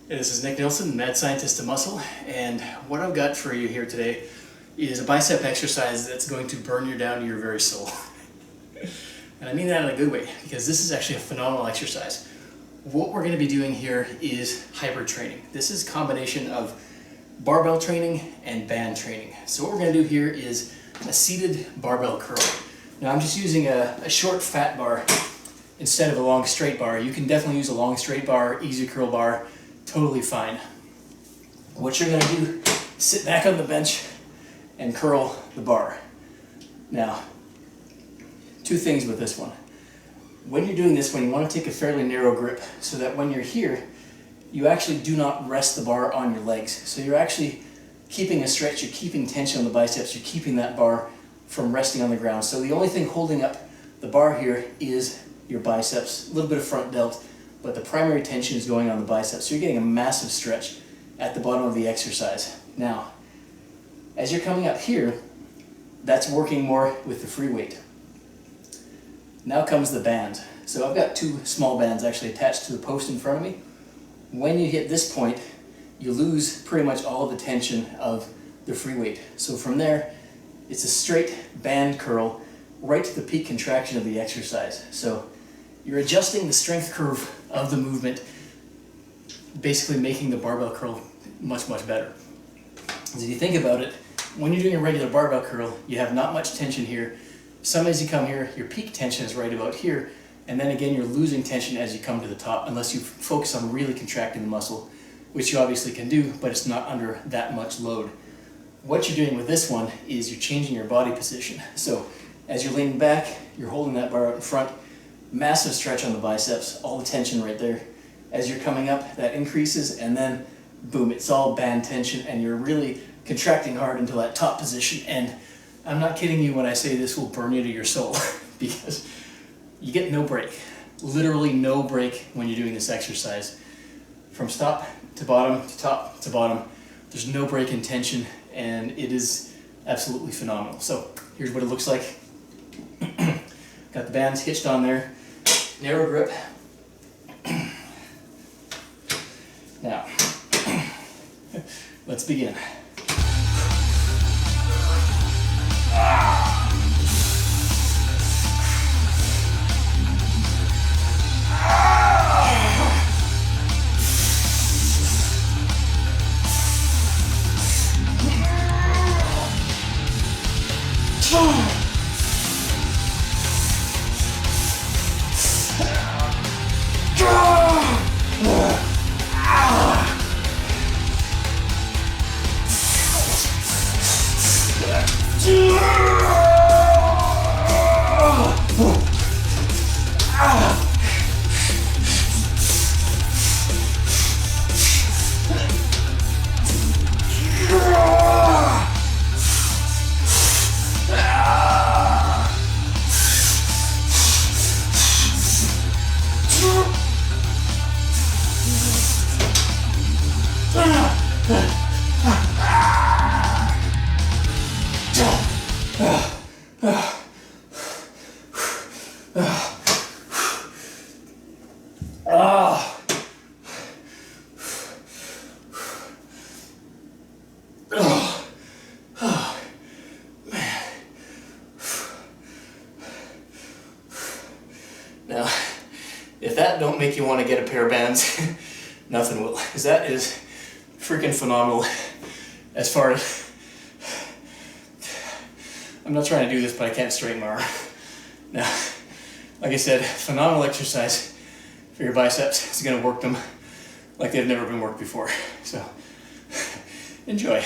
Hey, this is Nilsson, mad scientist of muscle, and what I've got for you here today is a bicep exercise that's going to burn you down to your very soul. And I mean that in a good way, because this is actually a phenomenal exercise. What we're going to be doing here is hybrid training. This is a combination of barbell training and band training. So what we're going to do here is a seated barbell curl. Now I'm just using a short fat bar instead of a long straight bar. You can definitely use a long straight bar, easy curl bar, totally fine. What you're going to do is sit back on the bench and curl the bar. Now, two things with this one. When you're doing this one, you want to take a fairly narrow grip so that when you're here, you actually do not rest the bar on your legs. So you're actually keeping a stretch, you're keeping tension on the biceps, you're keeping that bar from resting on the ground. So the only thing holding up the bar here is your biceps, a little bit of front delt, but the primary tension is going on the biceps. So you're getting a massive stretch at the bottom of the exercise. Now, as you're coming up here, that's working more with the free weight. Now comes the band. So I've got two small bands actually attached to the post in front of me. When you hit this point, you lose pretty much all of the tension of the free weight. So from there, it's a straight band curl right to the peak contraction of the exercise. So you're adjusting the strength curve of the movement, basically making the barbell curl much, much better. As you think about it, when you're doing a regular barbell curl, you have not much tension here. Some as you come here, your peak tension is right about here, and then again you're losing tension as you come to the top, unless you focus on really contracting the muscle, which you obviously can do, but it's not under that much load. What you're doing with this one is you're changing your body position. So as you're leaning back, you're holding that bar out in front, massive stretch on the biceps, all the tension right there. As you're coming up, that increases, and then boom, it's all band tension, and you're really contracting hard into that top position. And I'm not kidding you when I say this will burn you to your soul, because you get no break, literally no break when you're doing this exercise. From top to bottom to top to bottom, there's no break in tension, and it is absolutely phenomenal. So here's what it looks like. Got the bands hitched on there, narrow grip. Now, let's begin. Now, if that don't make you want to get a pair of bands, nothing will, because that is freaking phenomenal. As far as, I'm not trying to do this, but I can't straighten my arm. Now, like I said, phenomenal exercise for your biceps. It's going to work them like they've never been worked before. So, enjoy.